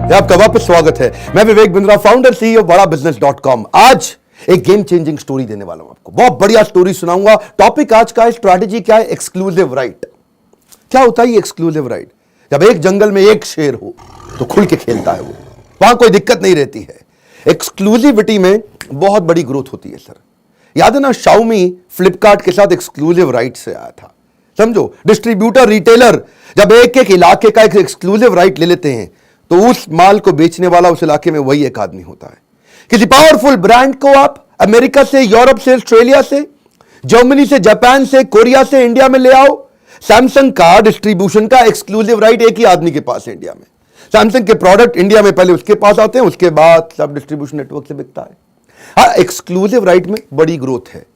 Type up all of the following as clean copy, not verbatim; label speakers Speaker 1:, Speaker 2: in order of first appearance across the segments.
Speaker 1: आपका वापस स्वागत है। मैं विवेक बिंद्रा, फाउंडर सीईओ बड़ाबिजनेस.com। आज एक गेम चेंजिंग स्टोरी देने वाला हूं आपको, बहुत बढ़िया स्टोरी सुनाऊंगा। टॉपिक आज का है स्ट्रैटेजी क्या है, एक्सक्लूसिव राइट। क्या होता है ये एक्सक्लूसिव राइट? जब एक जंगल में एक शेर हो तो खुल के खेलता है वो, वहां कोई दिक्कत नहीं रहती है। एक्सक्लूसिविटी में बहुत बड़ी ग्रोथ होती है सर। याद है ना, शाओमी फ्लिपकार्ट के साथ एक्सक्लूसिव राइट से आया था। समझो, डिस्ट्रीब्यूटर रिटेलर जब एक एक इलाके का एक एक्सक्लूसिव राइट ले लेते हैं तो उस माल को बेचने वाला उस इलाके में वही एक आदमी होता है। किसी पावरफुल ब्रांड को आप अमेरिका से, यूरोप से, ऑस्ट्रेलिया से, जर्मनी से, जापान से, कोरिया से इंडिया में ले आओ, सैमसंग का डिस्ट्रीब्यूशन का एक्सक्लूसिव राइट एक ही आदमी के पास है इंडिया में। सैमसंग के प्रोडक्ट इंडिया में पहले उसके पास आते हैं, उसके बाद सब डिस्ट्रीब्यूशन नेटवर्क से बिकता है। हाँ, एक्सक्लूसिव राइट में बड़ी ग्रोथ है।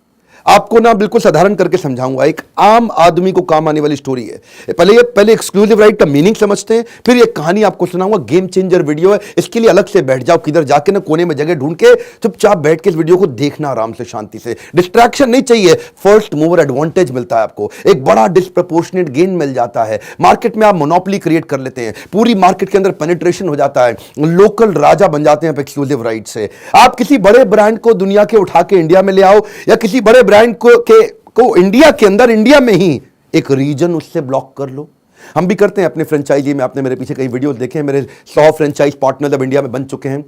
Speaker 1: आपको ना बिल्कुल साधारण करके समझाऊंगा, एक आम आदमी को काम आने वाली स्टोरी है। पहले एक्सक्लूसिव राइट का मीनिंग समझते हैं, फिर ये कहानी आपको सुनाऊंगा। गेम चेंजर वीडियो है, इसके लिए अलग से बैठ जाओ, किधर जाके ना कोने में जगह ढूंढ के चुपचाप बैठ के इस वीडियो को देखना आराम से, शांति से। डिस्ट्रैक्शन नहीं चाहिए, फर्स्ट मूवर एडवांटेज मिलता है आपको, एक बड़ा डिस्प्रपोर्शनेट गेन मिल जाता है। मार्केट में आप मोनोपोली क्रिएट कर लेते हैं, पूरी मार्केट के अंदर पेनिट्रेशन हो जाता है, लोकल राजा बन जाते हैं एक्सक्लूसिव राइट से। आप किसी बड़े ब्रांड को दुनिया के उठा के इंडिया में ले आओ, या किसी बड़े ब्रांड को इंडिया के अंदर, इंडिया में ही एक रीजन उससे ब्लॉक कर लो। हम भी करते हैं अपने फ्रेंचाइजी में। आपने मेरे पीछे कई वीडियोस देखे हैं। मेरे 100 फ्रेंचाइज पार्टनर अब इंडिया में बन चुके हैं।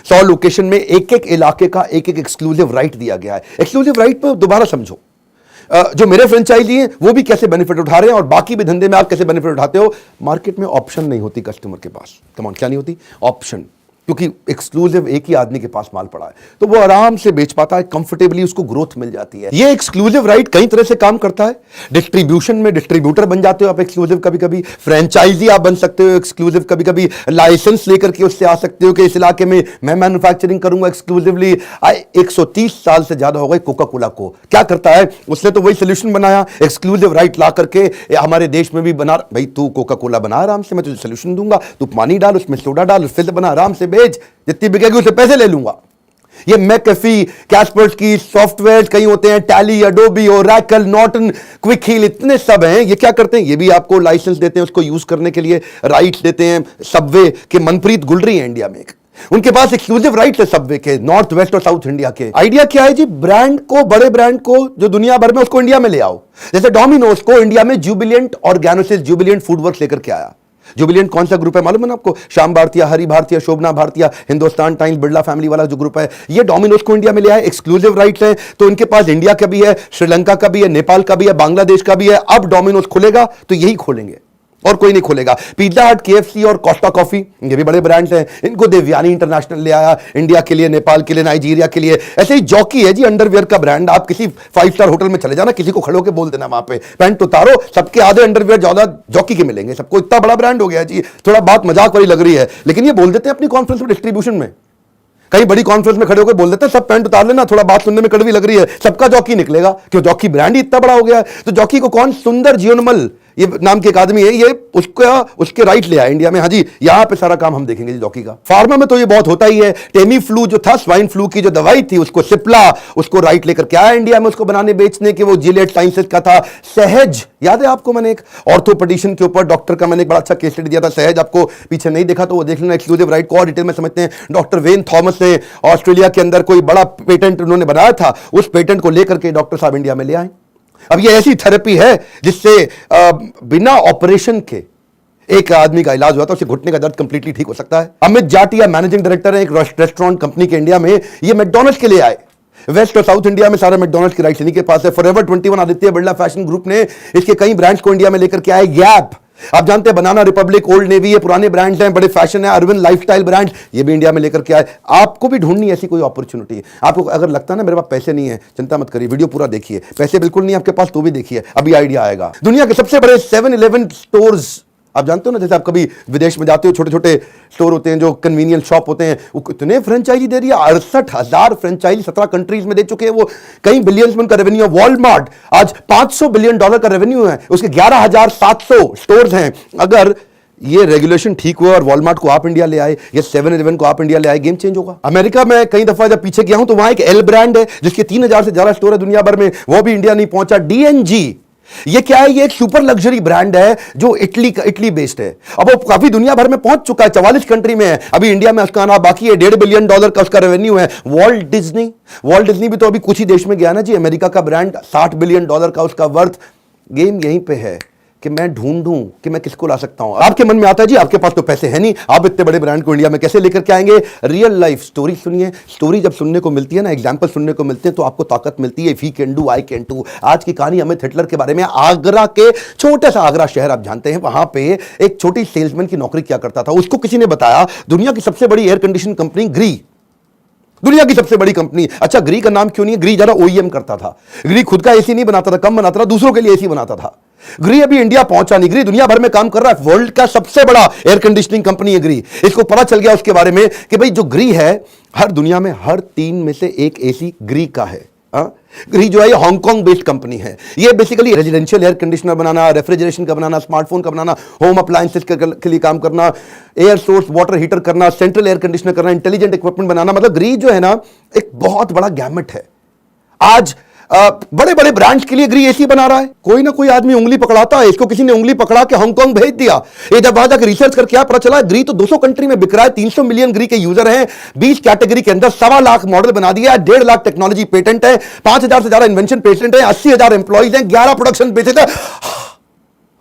Speaker 1: 100 लोकेशन में एक एक इलाके का एक एक एक्सक्लूसिव राइट दिया गया है। एक्सक्लूसिव राइट पर दोबारा समझो, जो मेरे फ्रेंचाइजी हैं वो भी कैसे बेनिफिट उठा रहे हैं, और बाकी भी धंधे में आप कैसे बेनिफिट उठाते हो। मार्केट में ऑप्शन नहीं होती कस्टमर के पास। कमांड क्या नहीं होती? ऑप्शन। क्योंकि एक्सक्लूसिव एक ही आदमी के पास माल पड़ा है तो वो आराम से बेच पाता है, कंफर्टेबली उसको ग्रोथ मिल जाती है। ये एक्सक्लूसिव राइट कई तरह से काम करता है। डिस्ट्रीब्यूशन में डिस्ट्रीब्यूटर बन जाते हो आप एक्सक्लूसिव, कभी कभी फ्रेंचाइजी आप बन सकते हो एक्सक्लूसिव, कभी कभी लाइसेंस लेकर के उससे आ सकते हो कि इस इलाके में मैं मैन्युफैक्चरिंग करूंगा एक्सक्लूसिवली। 130 साल से ज्यादा हो गए कोका कोला को। क्या करता है उसने? तो वही सोल्यूशन बनाया, एक्सक्लूसिव राइट ला करके हमारे देश में भी बना। भाई तू कोका कोला बना आराम से, मैं तुझे सोल्यूशन दूंगा, तू पानी डाल, उसमें सोडा डाल, उससे बना आराम से बेच, जितनी बिकेगी उसे पैसे ले लूंगा। ये मैकेफी, कैस्पर्सकी सॉफ्टवेयर कई होते हैं, Tally, Adobe, Oracle, Norton, Quick Heal, इतने सब हैं। ये क्या करते हैं? ये भी आपको लाइसेंस देते हैं, उसको यूज करने के लिए राइट्स देते हैं। सबवे के मनप्रीत गुलरी है इंडिया में, उनके पास एक्सक्लूसिव राइट्स है सबवे के, नॉर्थ वेस्ट और साउथ इंडिया के। आइडिया क्या है जी? ब्रांड को, बड़े ब्रांड को जो दुनिया भर में, उसको इंडिया में ले आओ। जैसे डोमिनोज को इंडिया में जुबिलिएंट ऑर्गेनोसिस, जुबिलिएंट फूडवर्क्स लेकर के आया। जुबिलिएंट कौन सा ग्रुप है मालूम है ना आपको? श्याम भारतीय, हरि भारतीय, शोभना भारतीय, हिंदुस्तान टाइम्स, बिरला फैमिली वाला जो ग्रुप है, ये डोमिनोज को इंडिया में ले आए। एक्सक्लूसिव राइट्स हैं तो इनके पास इंडिया का भी है, श्रीलंका का भी है, नेपाल का भी है, बांग्लादेश का भी है। अब डोमिनोज खुलेगा तो यही खोलेंगे और कोई नहीं खोलेगा। पिज्जा हट, केएफसी और कोस्टा कॉफी, ये भी बड़े ब्रांड्स हैं। इनको देवयानी इंटरनेशनल ले आया इंडिया के लिए, नेपाल के लिए, नाइजीरिया के लिए। ऐसे ही जॉकी है जी, अंडरवियर का ब्रांड। आप किसी 5 स्टार होटल में चले जाना, किसी को खड़े होकर बोल देना वहां पे पैंट उतारो, सबके आधे अंडरवियर ज्यादा जॉकी के मिलेंगे सबको। इतना बड़ा ब्रांड हो गया जी। थोड़ा बात मजाक वाली लग रही है, लेकिन ये बोल देते हैं अपनी कॉन्फ्रेंस में, डिस्ट्रीब्यूशन में, कई बड़ी कॉन्फ्रेंस में खड़े होकर बोल देते हैं सब पैंट उतार लेना, थोड़ा बात सुनने में कड़वी लग रही है, सबका जॉकी निकलेगा। क्यों? जॉकी ब्रांड ही इतना बड़ा हो गया है। तो जॉकी को कौन? सुंदर जियोनमल ये नाम के एक आदमी है, ये उसके राइट ले आया इंडिया में। हाँ जी, यहां पे सारा काम हम देखेंगे जी जॉकी का। फार्मा में तो ये बहुत होता ही है। टेमी फ्लू जो था, स्वाइन फ्लू की जो दवाई थी, उसको सिप्ला, उसको राइट लेकर के आया इंडिया में, उसको बनाने बेचने के। वो जिलेट साइंसेस का था। सहज, याद है आपको? मैंने एक ऑर्थोपेडिशन के ऊपर डॉक्टर का मैंने एक बड़ा अच्छा केस स्टडी दिया था। सहज, आपको पीछे नहीं देखा तो वो देख लेना। एक्सक्लूसिव राइट को और डिटेल में समझते हैं। डॉक्टर वेन थॉमस ने ऑस्ट्रेलिया के अंदर कोई बड़ा पेटेंट उन्होंने बनाया था, उस पेटेंट को लेकर के डॉक्टर साहब इंडिया में ले आए। अब ये ऐसी थेरेपी है जिससे बिना ऑपरेशन के एक आदमी का इलाज हुआ था, उससे घुटने का दर्द कंप्लीटली ठीक हो सकता है। अमित जाटिया मैनेजिंग डायरेक्टर है एक रेस्टोरेंट कंपनी के इंडिया में। ये मैकडॉनल्ड्स के लिए आए। वेस्ट और साउथ इंडिया में सारे मैकडॉनल्ड्स की राइट्स इन्हीं के पास है। Forever 21 Aditya Birla fashion group ने इसके कई ब्रांड्स को इंडिया में लेकर के आए। गैप, आप जानते हैं, बनाना रिपब्लिक, ओल्ड नेवी, ये पुराने ब्रांड्स हैं, बड़े फैशन है। अरविंद लाइफस्टाइल ब्रांड, ये भी इंडिया में लेकर के आए। आपको भी ढूंढनी ऐसी कोई अपॉर्चुनिटी। आपको अगर लगता है ना मेरे पास पैसे नहीं है, चिंता मत करिए, वीडियो पूरा देखिए। पैसे बिल्कुल नहीं आपके पास तो भी देखिए, अभी आइडिया आएगा। दुनिया के सबसे बड़े 7-Eleven स्टोर्स आप जानते हो ना, जैसे आप कभी विदेश में जाते हो, छोटे छोटे स्टोर होते हैं जो कन्वीनियंस शॉप होते हैं, वो कितने फ्रेंचाइजी दे रही है। 68,000 फ्रेंचाइजी 17 कंट्रीज में दे चुके हैं। वो कई बिलियंस में उनका रेवेन्यू है। वॉलमार्ट आज $500 बिलियन का रेवेन्यू है, उसके 11,700 स्टोर्स हैं। अगर ये रेगुलेशन ठीक हुआ और वॉलमार्ट को आप इंडिया ले आए, या 7-Eleven को आप इंडिया ले आए, गेम चेंज होगा। अमेरिका में कई दफा जब पीछे गया हूं तो वहां एक एल ब्रांड है जिसके 3,000 से ज्यादा स्टोर है दुनिया भर में, वो भी इंडिया नहीं पहुंचा। डीएनजी ये क्या है? ये एक सुपर लग्जरी ब्रांड है जो इटली बेस्ड है। अब वो काफी दुनिया भर में पहुंच चुका है, 44 कंट्री में है। अभी इंडिया में उसका आना बाकी है। $1.5 बिलियन का उसका रेवेन्यू है। वॉल्ट डिज्नी भी तो अभी कुछ ही देश में गया ना जी। अमेरिका का ब्रांड, $60 बिलियन का उसका वर्थ। गेम यहीं पे है कि मैं ढूंढूं कि मैं किसको ला सकता हूं। आपके मन में आता है जी, आपके पास तो पैसे हैं नहीं, आप इतने बड़े ब्रांड को इंडिया में कैसे लेकर के आएंगे? रियल लाइफ स्टोरी सुनिए। स्टोरी जब सुनने को मिलती है ना, एग्जांपल सुनने को मिलते हैं, तो आपको ताकत मिलती है। If he can do I can too. आज की कहानी अमित हिटलर के बारे में। आगरा के, छोटे सा आगरा शहर आप जानते हैं, वहां पे एक छोटी सेल्समैन की नौकरी किया करता था। उसको किसी ने बताया दुनिया की सबसे बड़ी एयर कंडीशन कंपनी ग्री, दुनिया की सबसे बड़ी कंपनी। अच्छा, ग्री का नाम क्यों नहीं? ग्री जरा ओईएम करता था। ग्री खुद का एसी नहीं बनाता था, कम बनाता था, दूसरों के लिए एसी बनाता था। ग्री अभी इंडिया पहुंचा नहीं। ग्री दुनिया भर में काम कर रहा है। वर्ल्ड का सबसे बड़ा एयर कंडीशनिंग कंपनी है ग्री। इसको पता चल गया उसके बारे में कि भाई जो ग्री है, हर दुनिया में हर 3 में से एक एसी ग्री का है। ग्री जो है ये हांगकांग बेस्ड कंपनी है। ये बेसिकली रेजिडेंशियल एयर कंडीशनर बनाना, रेफ्रिजरेशन का बनाना, स्मार्टफोन का बनाना, होम अप्लायंसेस के लिए काम करना, एयर सोर्स वाटर हीटर करना, सेंट्रल एयर कंडीशनर करना, इंटेलिजेंट इक्विपमेंट बनाना। मतलब ग्री जो है ना, एक बहुत बड़ा गैमेट है। आज बड़े बड़े ब्रांड्स के लिए ग्री एसी बना रहा है। कोई ना कोई आदमी उंगली पकड़ाता है। इसको किसी ने उंगली पकड़ा के हांगकांग भेज दिया। ये जब वहां जाकर रिसर्च करके क्या पता चला, ग्री तो 200 कंट्री में बिक रहा है। 300 मिलियन ग्री के यूजर हैं। 20 कैटेगरी के अंदर 1.25 लाख मॉडल बना दिया है। 1.5 लाख टेक्नोलॉजी पेटेंट है। 5,000 से ज्यादा इन्वेंशन पेटेंट है। 80,000 एम्प्लॉइज हैं। 11 प्रोडक्शन बेसिस है।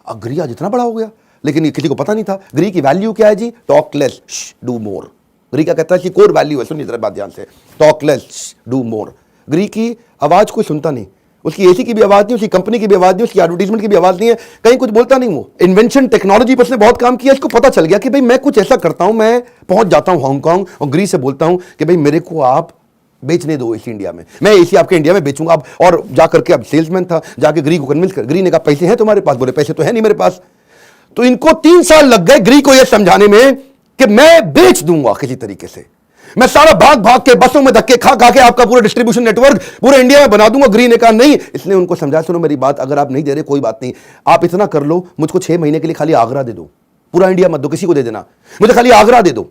Speaker 1: ग्री आज इतना बड़ा हो गया, लेकिन ये किसी को पता नहीं था। ग्री की वैल्यू क्या है जी? Talk less do more. ग्री का कहता है कि कोर वैल्यू है, सुनिए जरा बात ध्यान से, टॉक लेस डू मोर। ग्री की आवाज कोई सुनता नहीं। उसकी एसी की भी आवाज नहीं, उसकी कंपनी की भी आवाज नहीं, उसकी एडवर्टाइजमेंट की भी आवाज नहीं है, कहीं कुछ बोलता नहीं। वो इन्वेंशन टेक्नोलॉजी पर उसने बहुत काम किया। इसको पता चल गया कि भाई मैं कुछ ऐसा करता हूं, मैं पहुंच जाता हूं हांगकांग और ग्री से बोलता हूं कि भाई मेरे को आप बेचने दो एसी इंडिया में, मैं एसी आपके इंडिया में बेचूंगा। अब और जाकर के, अब सेल्समैन था, जाके ग्री को कन्विंस कर। ग्री ने कहा पैसे हैं तुम्हारे पास? बोले पैसे तो है नहीं मेरे पास। तो इनको 3 साल लग गए ग्री को यह समझाने में कि मैं बेच दूंगा किसी तरीके से। मैं सारा भाग भाग के, बसों में धक्के खा खा के आपका पूरा डिस्ट्रीब्यूशन नेटवर्क पूरे इंडिया में बना दूंगा। ग्री ने कहा नहीं। इसने उनको समझा, सुनो मेरी बात, अगर आप नहीं दे रहे कोई बात नहीं, आप इतना कर लो, मुझको 6 महीने के लिए खाली आगरा दे दो, पूरा इंडिया मत दो, किसी को दे देना, मुझे खाली आगरा दे दो।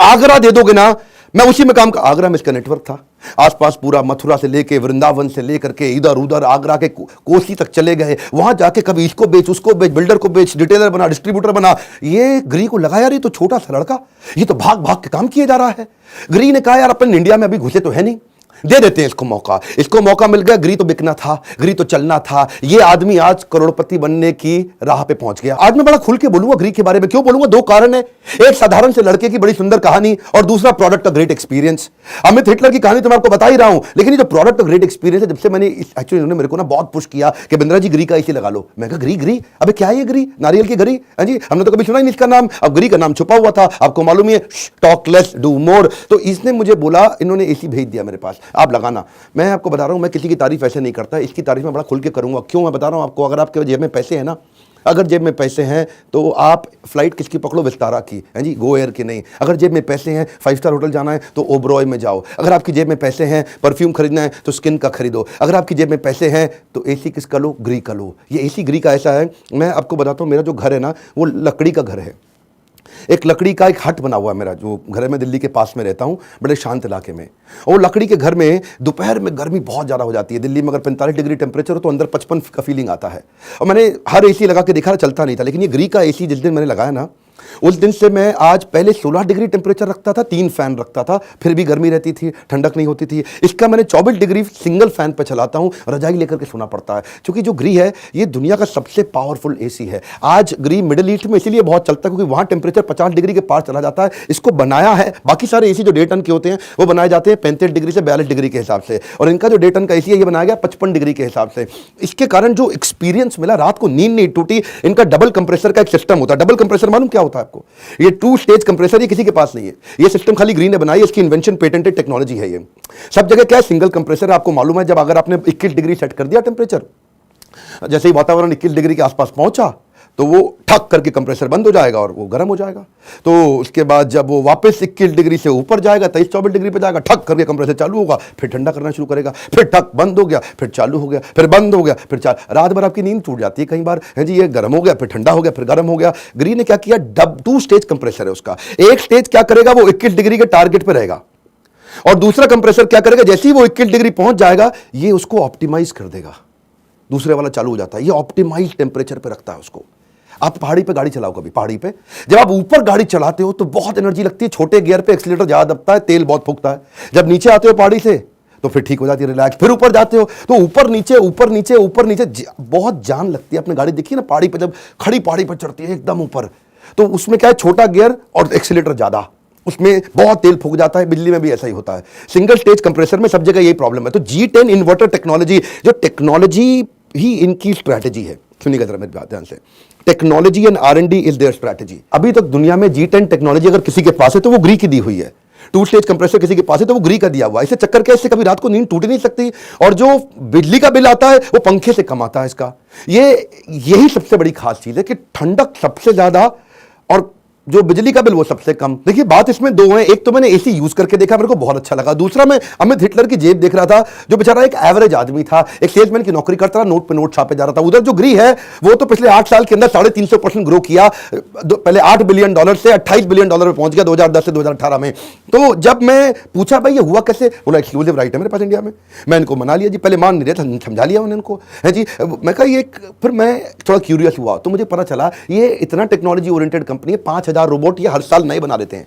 Speaker 1: आगरा दे दोगे ना, मैं उसी में काम कर। आगरा में इसका नेटवर्क था, आसपास पूरा मथुरा से लेके, वृंदावन से लेकर के इधर उधर आगरा के कोसी तक चले गए। वहां जाके कभी इसको बेच, उसको बेच, बिल्डर को बेच, रिटेलर बना, डिस्ट्रीब्यूटर बना। ये ग्री को लगा यार ये तो छोटा सा लड़का, ये तो भाग भाग के काम किए जा रहा है। ग्री ने कहा यार अपन इंडिया में अभी घुसे तो है नहीं, दे देते हैं इसको मौका। इसको मौका मिल गया। ग्री तो बिकना था, ग्री तो चलना था। ये आदमी आज करोड़पति बनने की राह पे पहुंच गया। आज मैं बड़ा खुल के बोलूंगा ग्री के बारे में। क्यों बोलूंगा? 2 कारण है। एक साधारण से लड़के की बड़ी सुंदर कहानी, और दूसरा product of great experience. Amit Hitler की कहानी तो मैं आपको बता ही रहा हूं, लेकिन ये जो प्रोडक्ट ऑफ ग्रेट एक्सपीरियंस है, जब से मैंने एक्चुअली इन्होंने मेरे को ना बहुत पुश किया कि बिंद्रा जी ग्री का एसी लगा लो। मैं कहा ग्री अबे क्या है ये ग्री? नारियल की ग्री? हाँ जी, हमने तो कभी सुना ही नहीं इसका नाम। अब ग्री का नाम छुपा हुआ था, आपको मालूम ही है, टॉक लेस डू मोर। तो इसने मुझे बोला, इन्होंने एसी भेज दिया मेरे पास, आप लगाना। मैं आपको बता रहा हूं, मैं किसी की तारीफ ऐसे नहीं करता, इसकी तारीफ मैं बड़ा खुल के करूंगा। क्यों मैं बता रहा हूं आपको? अगर आपके जेब में पैसे हैं ना, अगर जेब में पैसे हैं तो आप फ्लाइट किसकी पकड़ो? विस्तारा की, है जी, गो एयर की नहीं। अगर जेब में पैसे हैं, 5 स्टार होटल जाना है तो ओबरॉय में जाओ। अगर आपकी जेब में पैसे हैं, परफ्यूम खरीदना है तो स्किन का खरीदो। अगर आपकी जेब में पैसे हैं तो एसी किसका लो? ग्री का लो। ये एसी ग्री का ऐसा है, मैं आपको बताता हूँ, मेरा जो घर है ना, वो लकड़ी का घर है। एक लकड़ी का एक हट बना हुआ है मेरा, जो घर है, मैं दिल्ली के पास में रहता हूँ, बड़े शांत इलाके में। और लकड़ी के घर में दोपहर में गर्मी बहुत ज़्यादा हो जाती है। दिल्ली में अगर 45 डिग्री टेम्परेचर हो तो अंदर 55 का फीलिंग आता है। और मैंने हर एसी लगा के देखा, चलता नहीं था। लेकिन ये ग्री का एसी जिस दिन मैंने लगाया ना, उस दिन से मैं आज, पहले 16 डिग्री टेम्परेचर रखता था, 3 फैन रखता था, फिर भी गर्मी रहती थी, ठंडक नहीं होती थी। इसका मैंने 24 डिग्री सिंगल फैन पे चलाता हूं, रजाई लेकर के सोना पड़ता है। क्योंकि जो ग्री है ये दुनिया का सबसे पावरफुल एसी है। आज ग्री मिडिल ईस्ट में इसीलिए बहुत चलता है क्योंकि वहां टेम्परेचर 50 डिग्री के पार चला जाता है। इसको बनाया है, बाकी सारे एसी जो 1.5 टन के होते हैं वो बनाए जाते हैं 35 डिग्री से 42 डिग्री के हिसाब से, और इनका जो 1.5 टन का एसी है ये बनाया गया 55 डिग्री के हिसाब से। इसके कारण जो एक्सपीरियंस मिला, रात को नींद नहीं टूटी। इनका डबल कंप्रेसर का एक सिस्टम होता है। डबल कंप्रेसर मालूम क्या होता है आपको? ये 2 स्टेज कंप्रेसर, ये किसी के पास नहीं है। ये सिस्टम खाली ग्री ने बनाई है, इसकी इन्वेंशन पेटेंटेड टेक्नोलॉजी है। ये सब जगह क्या है? Single compressor. आपको मालूम है, जब अगर आपने 21 डिग्री सेट कर दिया टेम्परेचर, जैसे ही वातावरण 21 डिग्री के आसपास पहुंचा तो वो ठक करके कंप्रेसर बंद हो जाएगा और वो गर्म हो जाएगा। तो उसके बाद जब वो वापस 21 डिग्री से ऊपर जाएगा, 23-24 डिग्री पे जाएगा, ठक करके कंप्रेसर चालू होगा, फिर ठंडा करना शुरू करेगा, फिर ठक बंद हो गया, फिर चालू हो गया, फिर बंद हो गया, फिर रात भर आपकी नींद टूट जाती है कई बार, है जी। ये गर्म हो गया, फिर ठंडा हो गया, फिर गर्म हो गया। ग्री ने क्या किया? 2 स्टेज कंप्रेसर है उसका। एक स्टेज क्या करेगा? वो 21 डिग्री के टारगेट पर रहेगा, और दूसरा कंप्रेसर क्या करेगा? जैसे ही वो 21 डिग्री पहुंच जाएगा, ये उसको ऑप्टिमाइज कर देगा। दूसरे वाला चालू हो जाता है। ये ऑप्टिमाइज टेम्परेचर पे रखता है उसको। आप पहाड़ी पे गाड़ी चलाओ कभी, पहाड़ी पे जब आप ऊपर गाड़ी चलाते हो तो बहुत एनर्जी लगती है, छोटे गियर पे एक्सीलेटर ज्यादा दबता है, तेल बहुत फूकता है। जब नीचे आते हो पहाड़ी से तो फिर ठीक हो जाती है, रिलैक्स। फिर ऊपर जाते हो तो ऊपर नीचे ऊपर नीचे ऊपर नीचे बहुत जान लगती है। अपनी गाड़ी देखिए ना पहाड़ी पे, जब खड़ी पहाड़ी पर चढ़ती है एकदम ऊपर, तो उसमें क्या है, छोटा गियर और एक्सीलेटर ज्यादा, उसमें बहुत तेल फूक जाता है। बिजली में भी ऐसा ही होता है। सिंगल स्टेज कंप्रेसर में सब जगह यही प्रॉब्लम है। तो G10 इन्वर्टर टेक्नोलॉजी, जो टेक्नोलॉजी ही इनकी स्ट्रैटेजी है। सुनिएगा जरा मेरी बात ध्यान से, technology and R&D is their strategy. अभी तक दुनिया में G10 टेक्नोलॉजी अगर किसी के पास है तो वो ग्री की दी हुई है। 2 स्टेज कंप्रेसर किसी के पास है तो वो ग्री का दिया हुआ है। इससे चक्कर क्या, इससे कभी रात को नींद टूट नहीं सकती, और जो बिजली का बिल आता है वो पंखे से कम आता है इसका। यही सबसे बड़ी खास चीज है कि ठंडक सबसे ज्यादा और जो बिजली का बिल वो सबसे कम। देखिए बात इसमें दो है, एक तो मैंने एसी यूज करके देखा, मेरे को बहुत अच्छा लगा। दूसरा मैं अमित हिटलर की जेब देख रहा था, जो बेचारा एक एवरेज आदमी था, एक सेल्समैन की नौकरी करता था, नोट पे नोट छापे जा रहा था। उधर जो ग्री है वो तो पिछले 8 साल के अंदर 350% ग्रो किया, पहले $8 बिलियन से $28 बिलियन पे पहुंच गया 2010 से 2018 में। तो जब मैं पूछा भाई ये हुआ कैसे, बोला एक्सक्लूसिव राइट है मेरे पास इंडिया में। मैं इनको मना लिया जी, पहले मान नहीं रहे, समझा लिया मैंने इनको, है जी। मैं कहा ये, फिर मैं थोड़ा क्यूरियस हुआ तो मुझे पता चला ये इतना टेक्नोलॉजी ओरिएंटेड कंपनी है। 5000 रोबोट ये हर साल नए बना देते हैं।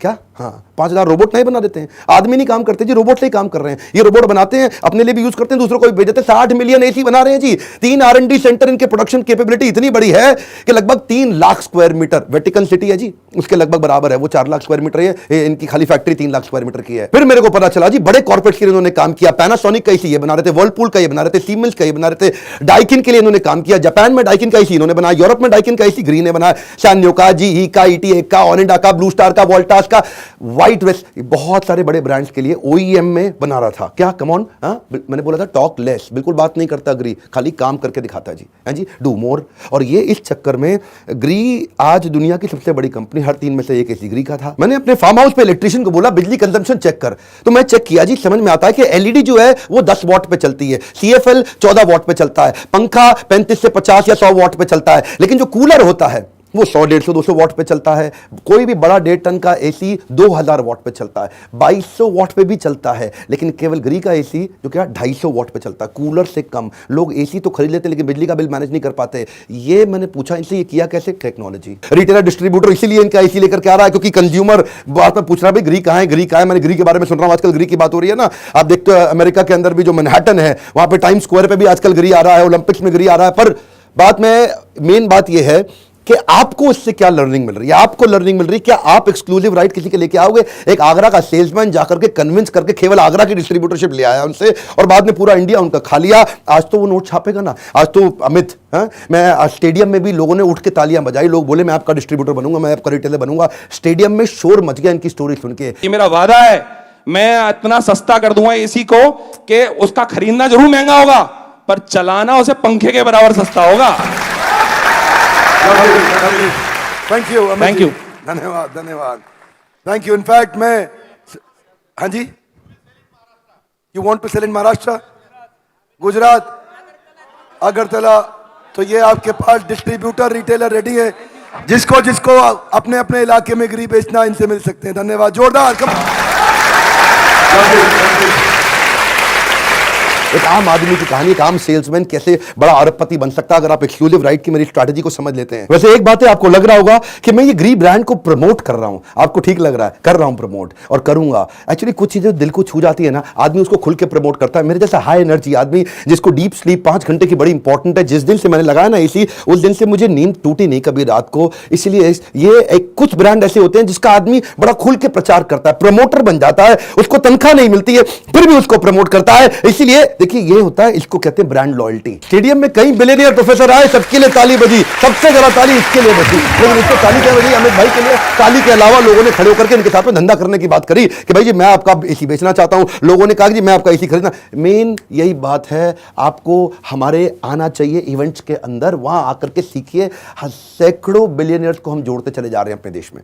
Speaker 1: क्या? हाँ, 5000 रोबोट नहीं बना देते हैं। आदमी नहीं काम करते जी, रोबोट से ही काम कर रहे हैं। ये रोबोट बनाते हैं, अपने लिए भी यूज करते हैं, दूसरों को भी भेज देते हैं। 60 मिलियन एसी बना रहे हैं जी। 3 R&D सेंटर, इनके प्रोडक्शन कैपेबिलिटी इतनी बड़ी है कि लगभग 3 lakh square metre, Vatican City है जी, उसके लगभग बराबर है। वो 4 लाख स्क्वायर मीटर है, इनकी खाली फैक्ट्री 3 लाख स्क्वायर मीटर की है। फिर मेरे को पता चला जी बड़े कॉर्पोरेट के लिए इन्होंने काम किया। पैनासोनिक का एसी ये बना रहे थे, वर्लपूल का ये बना रहे थे, सीमेंस का ये बना रहे थे, डाइकिन के लिए इन्होंने काम किया। जापान में डाइकिन का एसी इन्होंने बनाया, यूरोप में डाइकिन का एसी ग्रीन ने बनाया, सैन्यो का, GE का, ETA का, ओनिडा का, ब्लू स्टार का, वोल्टास का, व्हाइट वेस्ट, बहुत सारे बड़े ब्रांड्स के लिए OEM में बना रहा था। क्या? कम ऑन, मैंने बोला था टॉक लेस, बिल्कुल बात नहीं करता ग्री, खाली काम करके दिखाता है जी, है जी, डू मोर। और ये इस चक्कर में ग्री आज दुनिया की सबसे बड़ी कंपनी, हर 3 में से एक एसी ग्री का था। मैंने अपने फार्म हाउस पे इलेक्ट्रिशियन को बोला बिजली कंजम्पशन चेक कर, तो मैं चेक किया जी, समझ में आता है कि LED जो है वो 10 वॉट पे चलती है, CFL 14 वॉट पे चलता है, पंखा 35 से 50 या 100 वॉट पे चलता है, लेकिन जो कूलर होता है वो 100, 150, 200 वॉट पे चलता है। कोई भी बड़ा 1.5 टन का एसी 2000 वॉट पे चलता है, 2200 वॉट पे भी चलता है। लेकिन केवल ग्री का एसी जो क्या 250 वॉट पे चलता है, कूलर से कम। लोग एसी तो खरीद लेते लेकिन बिजली का बिल मैनेज नहीं कर पाते। ये मैंने पूछा इनसे, ये किया कैसे? टेक्नोलॉजी। रिटेलर डिस्ट्रीब्यूटर इसीलिए इनका एसी लेकर के आ रहा है क्योंकि कंज्यूमर बात में पूछ रहा है भाई ग्री कहां है, ग्री कहां है। मैंने ग्री के बारे में सुन रहा हूं, आजकल ग्री की बात हो रही है ना। आप देखते हो अमेरिका के अंदर भी जो मैनहट्टन है वहां पे टाइम स्क्वायर पे भी आजकल ग्री आ रहा है, ओलंपिक्स में ग्री आ रहा है। पर बात में मेन बात यह है कि आपको इससे क्या लर्निंग मिल रही है, आपको लर्निंग मिल रही है। क्या आप एक्सक्लूसिव राइट किसी के लेके आओगे? एक आगरा का सेल्समैन जाकर के कन्विंस करके केवल आगरा की डिस्ट्रीब्यूटरशिप ले आया उनसे, और बाद में पूरा इंडिया उनका खा लिया। आज तो वो नोट छापेगा ना, आज तो अमित, मैं स्टेडियम में भी लोगों ने उठ के तालियां बजाई, लोग बोले मैं आपका डिस्ट्रीब्यूटर बनूंगा, मैं आपका रिटेलर बनूंगा। स्टेडियम में शोर मच गया इनकी स्टोरी सुन के।
Speaker 2: ये मेरा वादा है, मैं इतना सस्ता कर दूंगा एसी को कि उसका खरीदना जरूर महंगा होगा पर चलाना उसे पंखे के बराबर सस्ता होगा।
Speaker 3: थैंक यू,
Speaker 2: थैंक यू,
Speaker 3: धन्यवाद, धन्यवाद, थैंक यू। इनफैक्ट मैं, हाँ जी, यू वांट टू सेल इन महाराष्ट्र, गुजरात, अगरतला, तो ये आपके पास डिस्ट्रीब्यूटर रिटेलर रेडी है। जिसको जिसको अपने अपने इलाके में ग्री बेचना, इनसे मिल सकते हैं। धन्यवाद, जोरदार।
Speaker 1: एक आम आदमी की कहानी, एक आम सेल्समैन कैसे बड़ा अरबपति बन सकता है अगर आप एक्सक्लूसिव राइट की मेरी स्ट्रैटेजी को समझ लेते हैं। वैसे एक बात है, आपको लग रहा होगा कि मैं ये ग्री ब्रांड को प्रमोट कर रहा हूं, आपको ठीक लग रहा है, कर रहा हूं प्रमोट और करूंगा। एक्चुअली कुछ चीजें दिल को छू जाती है ना, आदमी उसको खुल के प्रमोट करता है। मेरे जैसा हाई एनर्जी आदमी जिसको डीप स्लीप 5 घंटे की बड़ी इंपॉर्टेंट है, जिस दिन से मैंने लगाया ना एसी, उस दिन से मुझे नींद टूटी नहीं कभी रात को। इसलिए ये एक कुछ ब्रांड ऐसे होते हैं जिसका आदमी बड़ा खुल के प्रचार करता है, प्रमोटर बन जाता है, उसको तनख्वाह नहीं मिलती है फिर भी उसको प्रमोट करता है। इसीलिए देखिए ये होता है, इसको कहते हैं ब्रांड लॉयल्टी। स्टेडियम में कई बिलियनियर प्रोफेसर आए, सबके लिए ताली बजी, सबसे ज्यादा ताली इसके लिए बजी, लेकिन इसको ताली क्या बजी? अमित भाई के लिए। ताली के अलावा लोगों ने खड़े होकर के इनके साथ में धंधा करने की बात करी कि भाई जी मैं आपका एसी बेचना चाहता हूं, लोगों ने कहा जी मैं आपका एसी खरीदना। मेन यही बात है, आपको हमारे आना चाहिए इवेंट्स के अंदर, वहां आकर के सीखिए। सैकड़ों बिलियनियर्स को हम जोड़ते चले जा रहे हैं अपने देश में,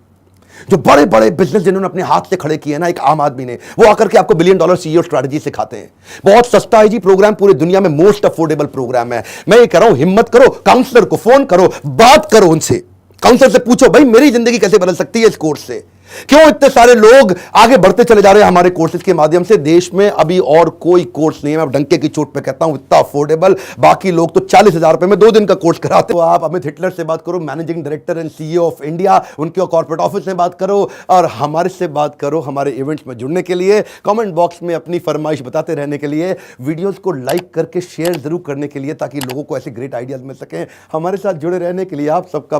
Speaker 1: जो बड़े बड़े बिजनेस जिन्होंने अपने हाथ से खड़े किए ना, एक आम आदमी ने, वो आकर के आपको $1 बिलियन CEO स्ट्रैटेजी सिखाते हैं। बहुत सस्ता है जी प्रोग्राम, पूरी दुनिया में मोस्ट अफोर्डेबल प्रोग्राम है। मैं ये कह रहा हूं, हिम्मत करो, काउंसलर को फोन करो, बात करो उनसे, काउंसलर से पूछो भाई मेरी जिंदगी कैसे बदल सकती है इस कोर्स से। क्यों इतने सारे लोग आगे बढ़ते चले जा रहे हैं हमारे कोर्सेज के माध्यम से? देश में अभी और कोई कोर्स नहीं है, मैं डंके की चोट पे कहता हूं, इतना अफोर्डेबल। बाकी लोग तो 40,000 रुपए में 2 दिन का कोर्स कराते हो। आप अमित हिटलर से बात करो, managing director and CEO of India, उनके कॉर्पोरेट ऑफिस से बात करो, और हमारे से बात करो हमारे इवेंट्स में जुड़ने के लिए, कमेंट बॉक्स में अपनी फरमाइश बताते रहने के लिए, वीडियोस को लाइक करके शेयर जरूर करने के लिए, ताकि लोगों को ऐसे ग्रेट आइडियाज मिल सकें। हमारे साथ जुड़े रहने के लिए आप सबका